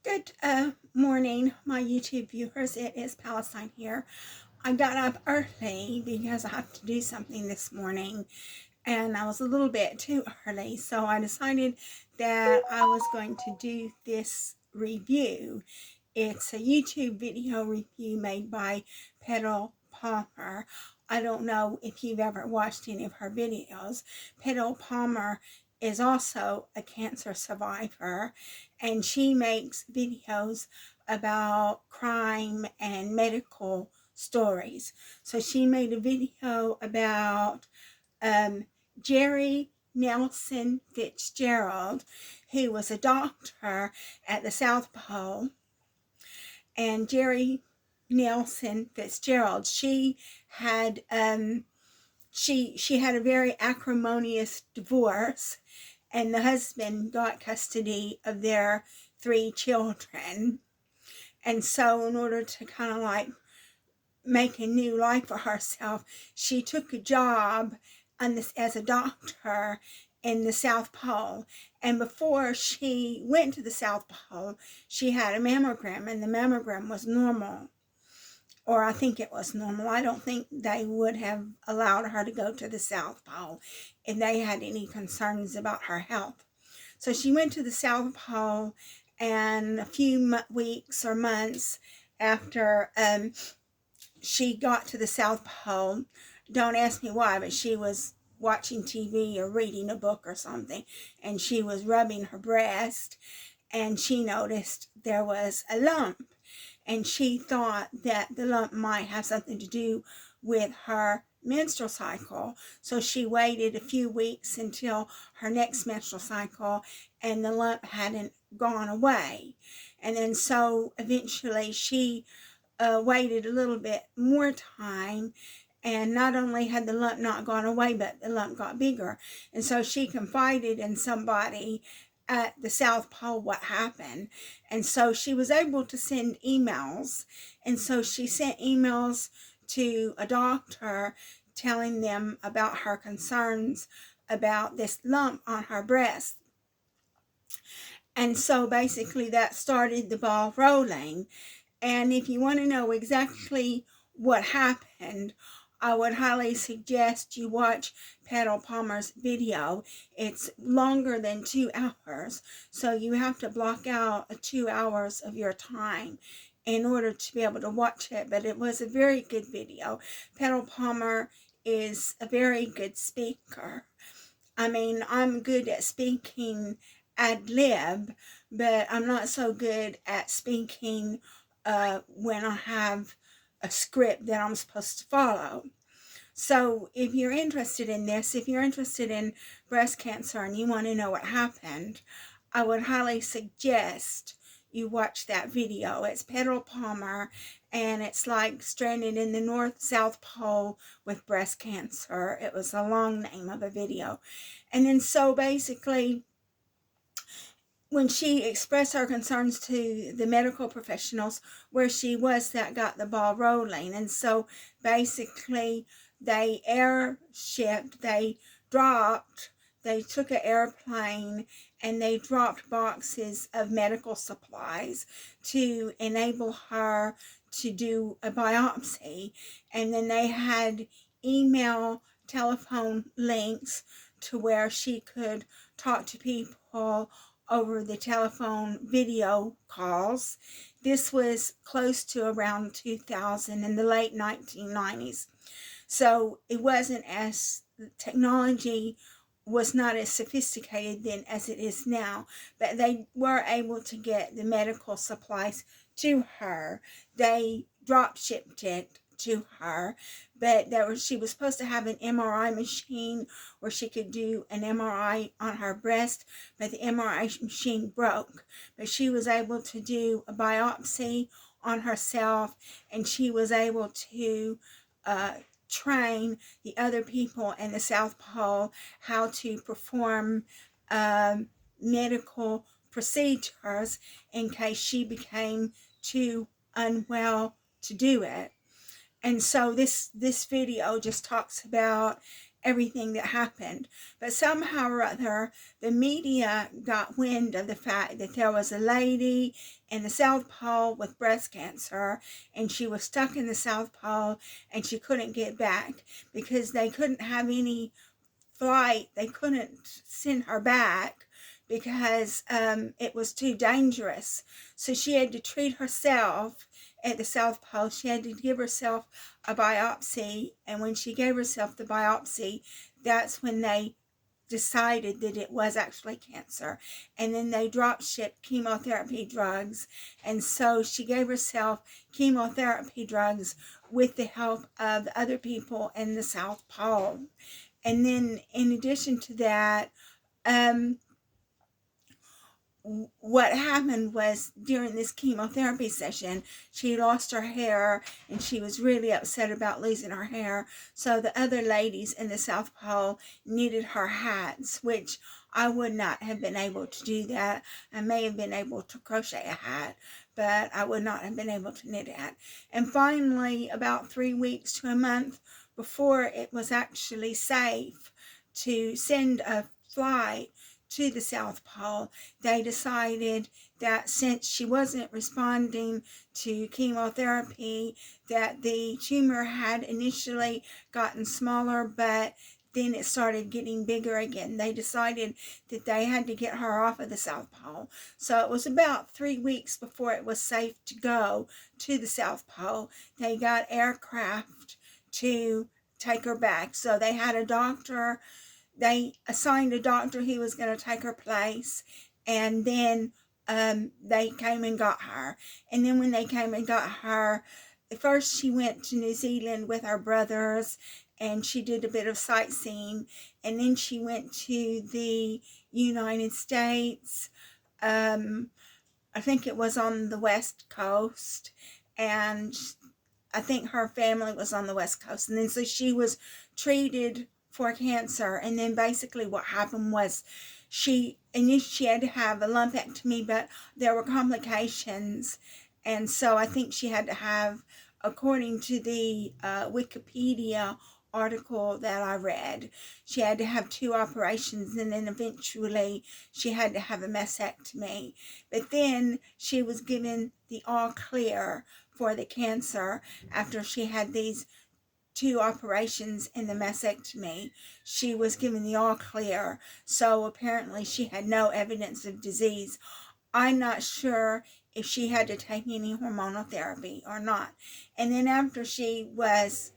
Good morning, my YouTube viewers. It is Palestine here. I got up early because I have to do something this morning, and I was a little bit too early, so I decided that I was going to do this review. It's a YouTube video review made by Petal Palmer. I don't know if you've ever watched any of her videos. Petal Palmer is also a cancer survivor, and she makes videos about crime and medical stories. So she made a video about Jerry Neilston Fitzgerald, who was a doctor at the South Pole. And Jerry Neilston Fitzgerald, she had a very acrimonious divorce, and the husband got custody of their 3 children. And so in order to kind of like make a new life for herself, she took a job as a doctor in the South Pole. And before she went to the South Pole, she had a mammogram, and the mammogram was normal. Or I think it was normal. I don't think they would have allowed her to go to the South Pole if they had any concerns about her health. So she went to the South Pole, and a few weeks or months after she got to the South Pole, don't ask me why, but she was watching TV or reading a book or something, and she was rubbing her breast, and she noticed there was a lump, and she thought that the lump might have something to do with her menstrual cycle. So she waited a few weeks until her next menstrual cycle, and the lump hadn't gone away. And then so eventually she waited a little bit more time, and not only had the lump not gone away, but the lump got bigger. And so she confided in somebody at the South Pole what happened. And so she was able to send emails. And so she sent emails to a doctor telling them about her concerns about this lump on her breast. And so basically that started the ball rolling. And if you want to know exactly what happened, I would highly suggest you watch Petal Palmer's video. It's longer than 2 hours, so you have to block out 2 hours of your time in order to be able to watch it. But it was a very good video. Petal Palmer is a very good speaker. I mean, I'm good at speaking ad lib, but I'm not so good at speaking when I have a script that I'm supposed to follow. So if you're interested in this, if you're interested in breast cancer and you want to know what happened, I would highly suggest you watch that video. It's Petal Palmer, and it's like stranded in the North-South Pole with breast cancer. It was a long name of a video. And then so basically, when she expressed her concerns to the medical professionals where she was, that got the ball rolling. And so basically they airshipped, they took an airplane and they dropped boxes of medical supplies to enable her to do a biopsy. And then they had email, telephone links to where she could talk to people over the telephone video calls. This was close to around 2000, in the late 1990s. So it wasn't as, technology was not as sophisticated then as it is now, but they were able to get the medical supplies to her. They drop shipped it to her, but she was supposed to have an MRI machine where she could do an MRI on her breast, but the MRI machine broke. But she was able to do a biopsy on herself, and she was able to train the other people in the South Pole how to perform medical procedures in case she became too unwell to do it. And so this video just talks about everything that happened. But somehow or other, the media got wind of the fact that there was a lady in the South Pole with breast cancer, and she was stuck in the South Pole, and she couldn't get back because they couldn't have any flight. They couldn't send her back because it was too dangerous. So she had to treat herself at the South Pole. She had to give herself a biopsy, and when she gave herself the biopsy, that's when they decided that it was actually cancer. And then they drop shipped chemotherapy drugs, and so she gave herself chemotherapy drugs with the help of the other people in the South Pole. And then in addition to that, what happened was during this chemotherapy session, she lost her hair, and she was really upset about losing her hair. So the other ladies in the South Pole needed her hats, which I would not have been able to do that. I may have been able to crochet a hat, but I would not have been able to knit a hat. And finally, about 3 weeks to a month before it was actually safe to send a flight to the South Pole, they decided that since she wasn't responding to chemotherapy, that the tumor had initially gotten smaller, but then it started getting bigger again. They decided that they had to get her off of the South Pole. So it was about 3 weeks before it was safe to go to the South Pole. They got aircraft to take her back. So they had a doctor. They assigned a doctor who was going to take her place, and then they came and got her. And then when they came and got her, first she went to New Zealand with her brothers, and she did a bit of sightseeing, and then she went to the United States. I think it was on the West Coast, and I think her family was on the West Coast. And then so she was treated for cancer, and then basically what happened was she had to have a lumpectomy, but there were complications, and so I think she had to have, according to the Wikipedia article that I read, she had to have 2 operations, and then eventually she had to have a mastectomy. But then she was given the all clear for the cancer after she had these 2 operations and the mastectomy. She was given the all clear, so apparently she had no evidence of disease. I'm not sure if she had to take any hormonal therapy or not. And then after she was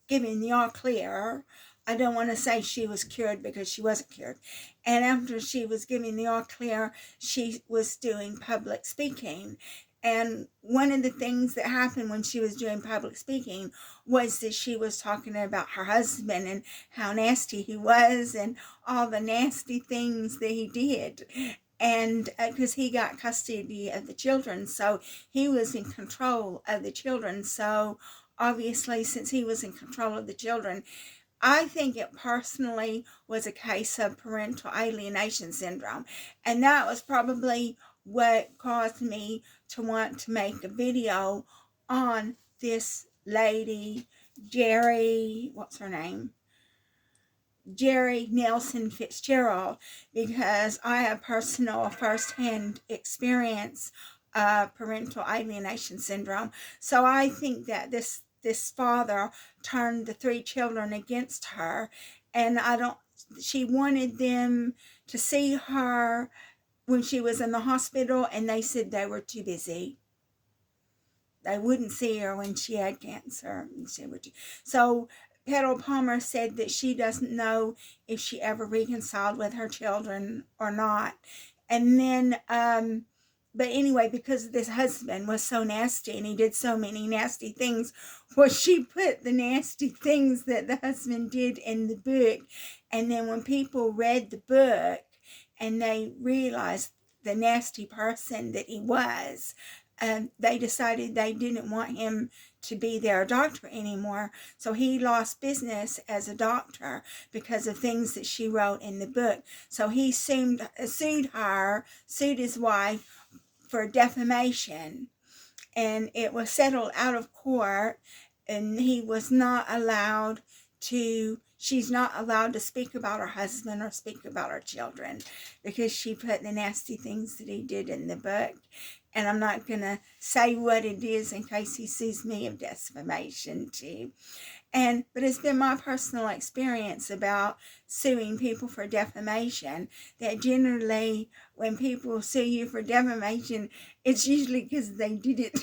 given the all clear, I don't want to say she was cured because she wasn't cured. And after she was given the all clear, she was doing public speaking. And one of the things that happened when she was doing public speaking was that she was talking about her husband and how nasty he was and all the nasty things that he did. And because he got custody of the children, so he was in control of the children. So obviously, since he was in control of the children, I think it personally was a case of parental alienation syndrome. And that was probably what caused me to want to make a video on this lady, Jerry Neilston Fitzgerald, because I have personal first-hand experience of parental alienation syndrome. So I think that this father turned the 3 children against her, and she wanted them to see her when she was in the hospital, and they said they were too busy. They wouldn't see her when she had cancer. So Petal Palmer said that she doesn't know if she ever reconciled with her children or not. And then, but anyway, because this husband was so nasty and he did so many nasty things, well, she put the nasty things that the husband did in the book. And then when people read the book and they realized the nasty person that he was, they decided they didn't want him to be their doctor anymore. So he lost business as a doctor because of things that she wrote in the book. So he sued his wife for defamation, and it was settled out of court, and he was not allowed to she's not allowed to speak about her husband or speak about her children because she put the nasty things that he did in the book. And I'm not going to say what it is in case he sues me of defamation too. But it's been my personal experience about suing people for defamation that generally when people sue you for defamation, it's usually because they did it.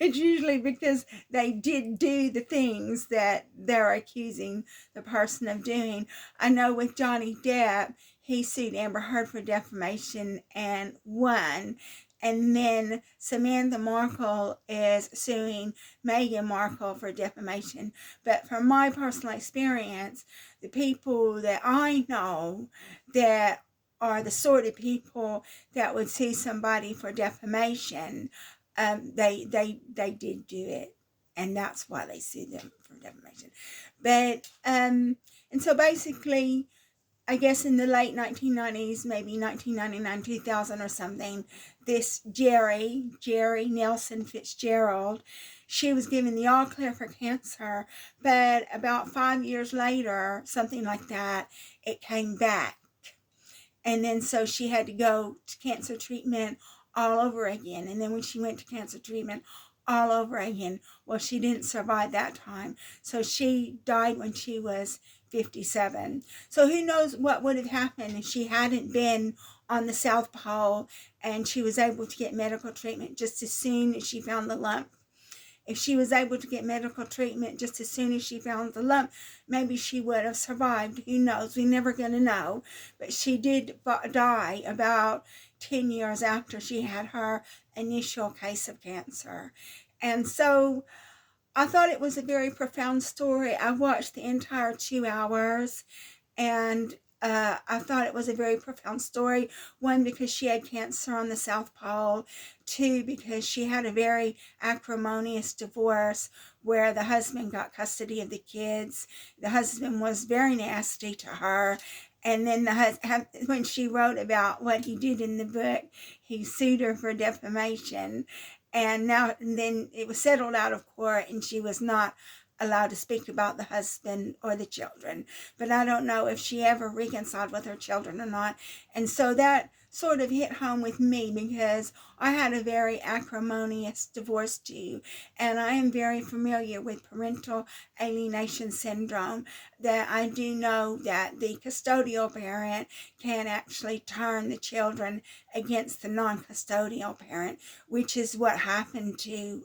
It's usually because they did do the things that they're accusing the person of doing. I know with Johnny Depp, he sued Amber Heard for defamation and won. And then Samantha Markle is suing Meghan Markle for defamation. But from my personal experience, the people that I know that are the sort of people that would sue somebody for defamation, they did do it, and that's why they sued them for defamation. But and so basically, I guess in the late 1990s, maybe 1999, 2000 or something, this Jerry Neilston Fitzgerald, she was given the all clear for cancer, but about 5 years later, something like that, it came back. And then so she had to go to cancer treatment all over again. And then when she went to cancer treatment all over again, well, she didn't survive that time. So she died when she was 57. So who knows what would have happened if she hadn't been on the South Pole and she was able to get medical treatment just as soon as she found the lump. If she was able to get medical treatment just as soon as she found the lump, maybe she would have survived. Who knows? We're never going to know. But she did die about 10 years after she had her initial case of cancer. And so I thought it was a very profound story. I watched the entire 2 hours, and I thought it was a very profound story. One, because she had cancer on the South Pole. Two, because she had a very acrimonious divorce where the husband got custody of the kids. The husband was very nasty to her. And then when she wrote about what he did in the book, he sued her for defamation. And then it was settled out of court, and she was not allowed to speak about the husband or the children. But I don't know if she ever reconciled with her children or not. And so that sort of hit home with me because I had a very acrimonious divorce too. And I am very familiar with parental alienation syndrome, that I do know that the custodial parent can actually turn the children against the non-custodial parent, which is what happened to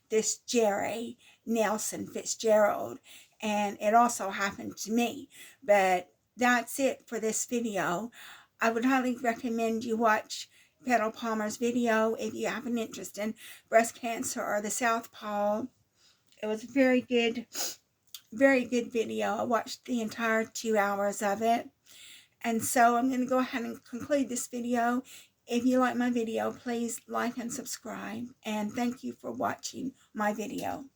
this Jerry Neilston Fitzgerald, and it also happened to me. But that's it for this video. I would highly recommend you watch Petal Palmer's video if you have an interest in breast cancer or the South Pole. It was a very good video. I watched the entire 2 hours of it. And so I'm going to go ahead and conclude this video. If you like my video, please like and subscribe. And thank you for watching my video.